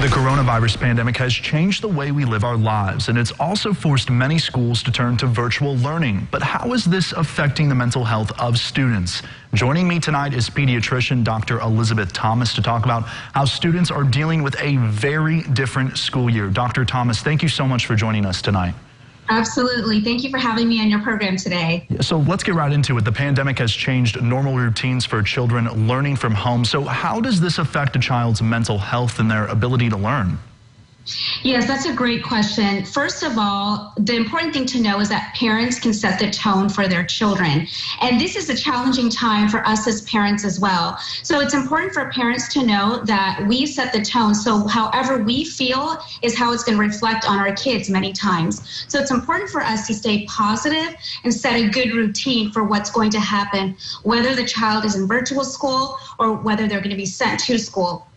The coronavirus pandemic has changed the way we live our lives, and it's also forced many schools to turn to virtual learning. But how is this affecting the mental health of students? Joining me tonight is pediatrician Dr. Elizabeth Thomas to talk about how students are dealing with a very different school year. Dr. Thomas, thank you so much for joining us tonight. Absolutely. Thank you for having me on your program today. So let's get right into it. The pandemic has changed normal routines for children learning from home. So how does this affect a child's mental health and their ability to learn? Yes, that's a great question. First of all, the important thing to know is that parents can set the tone for their children. And this is a challenging time for us as parents as well. So it's important for parents to know that we set the tone. So however we feel is how it's going to reflect on our kids many times. So it's important for us to stay positive and set a good routine for what's going to happen, whether the child is in virtual school or whether they're going to be sent to school.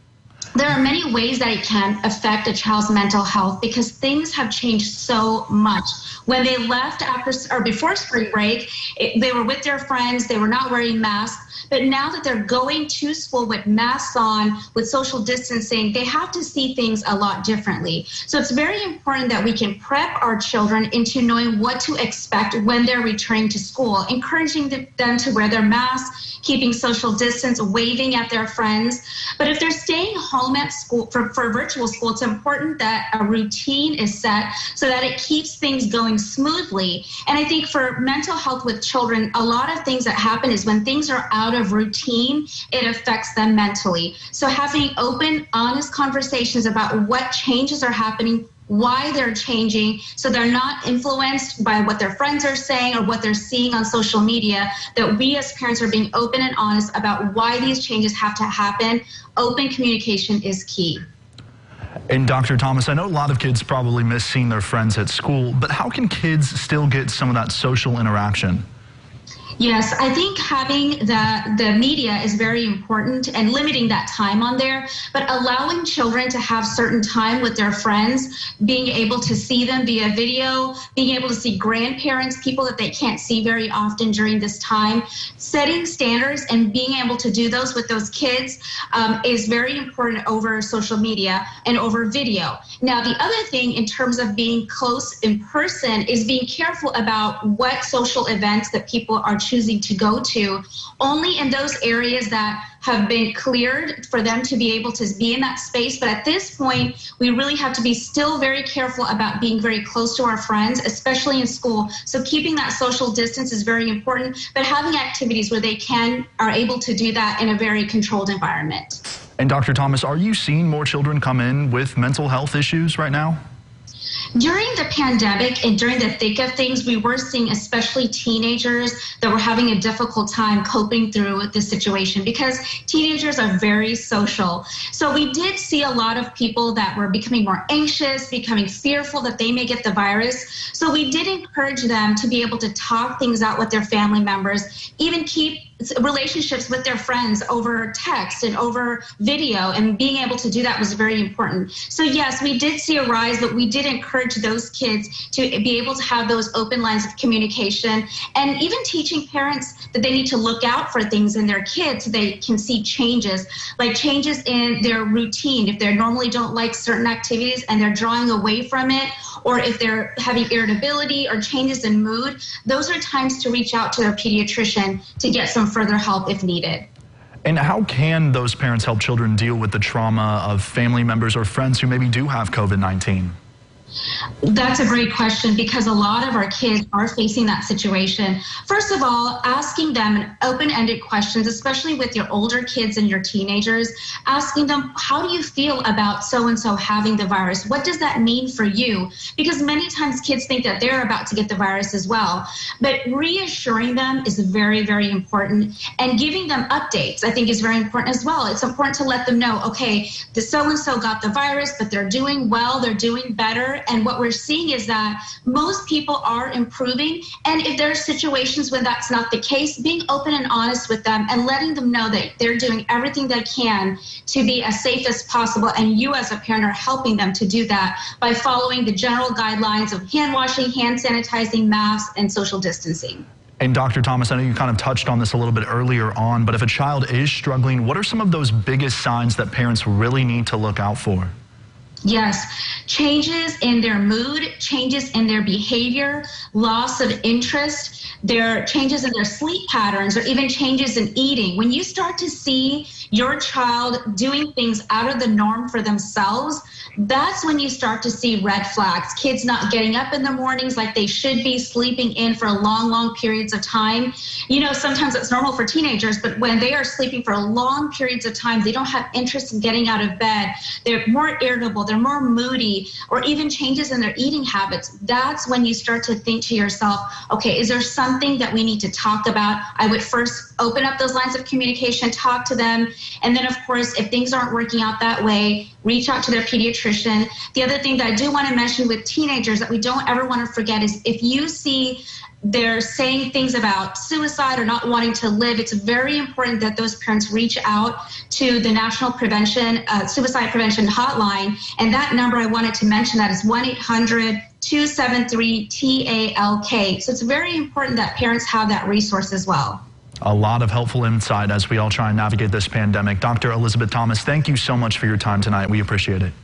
There are many ways that it can affect a child's mental health because things have changed so much. When they left after or before spring break, they were with their friends, they were not wearing masks. But now that they're going to school with masks on, with social distancing, they have to see things a lot differently. So it's very important that we can prep our children into knowing what to expect when they're returning to school, encouraging them to wear their masks, keeping social distance, waving at their friends. But if they're staying home at school for virtual school, it's important that a routine is set so that it keeps things going smoothly. And I think for mental health with children, a lot of things that happen is when things are out of routine, it affects them mentally. So having open, honest conversations about what changes are happening, why they're changing, so they're not influenced by what their friends are saying or what they're seeing on social media, that we as parents are being open and honest about why these changes have to happen. Open communication is key. And Dr. Thomas, I know a lot of kids probably miss seeing their friends at school, but how can kids still get some of that social interaction? Yes, I think having the media is very important and limiting that time on there, but allowing children to have certain time with their friends, being able to see them via video, being able to see grandparents, people that they can't see very often during this time, setting standards and being able to do those with those kids is very important over social media and over video. Now, the other thing in terms of being close in person is being careful about what social events that people are choosing to go to, only in those areas that have been cleared for them to be able to be in that space. But at this point, we really have to be still very careful about being very close to our friends, especially in school. So keeping that social distance is very important, but having activities where they are able to do that in a very controlled environment. And Dr. Thomas, are you seeing more children come in with mental health issues right now? During the pandemic and during the thick of things, we were seeing especially teenagers that were having a difficult time coping through the situation because teenagers are very social. So we did see a lot of people that were becoming more anxious, becoming fearful that they may get the virus. So we did encourage them to be able to talk things out with their family members, even keep relationships with their friends over text and over video, and being able to do that was very important. So yes, we did see a rise, but we did encourage those kids to be able to have those open lines of communication, and even teaching parents that they need to look out for things in their kids so they can see changes, like changes in their routine. If they normally don't like certain activities and they're drawing away from it, or if they're having irritability or changes in mood, those are times to reach out to their pediatrician to get some further help if needed. And how can those parents help children deal with the trauma of family members or friends who maybe do have COVID-19? That's a great question because a lot of our kids are facing that situation. First of all, asking them open-ended questions, especially with your older kids and your teenagers, asking them, how do you feel about so-and-so having the virus? What does that mean for you? Because many times kids think that they're about to get the virus as well. But reassuring them is very, very important. And giving them updates, I think, is very important as well. It's important to let them know, okay, the so-and-so got the virus, but they're doing well, they're doing better. And what we're seeing is that most people are improving. And if there are situations when that's not the case, being open and honest with them and letting them know that they're doing everything they can to be as safe as possible. And you as a parent are helping them to do that by following the general guidelines of hand washing, hand sanitizing, masks, and social distancing. And Dr. Thomas, I know you kind of touched on this a little bit earlier on, but if a child is struggling, what are some of those biggest signs that parents really need to look out for? Yes, changes in their mood, changes in their behavior, loss of interest, their changes in their sleep patterns, or even changes in eating. When you start to see your child doing things out of the norm for themselves, that's when you start to see red flags. Kids not getting up in the mornings like they should be, sleeping in for long periods of time. You know, sometimes it's normal for teenagers, but when they are sleeping for long periods of time, they don't have interest in getting out of bed. They're more irritable, they're more moody, or even changes in their eating habits. That's when you start to think to yourself, okay, is there something that we need to talk about? I would first open up those lines of communication, talk to them, and then of course, if things aren't working out that way, reach out to their pediatrician. The other thing that I do want to mention with teenagers that we don't ever want to forget is if you see they're saying things about suicide or not wanting to live, it's very important that those parents reach out to the National Suicide Prevention Hotline. And that number I wanted to mention, that is 1-800-273-TALK. So it's very important that parents have that resource as well. A lot of helpful insight as we all try and navigate this pandemic. Dr. Elizabeth Thomas, thank you so much for your time tonight. We appreciate it.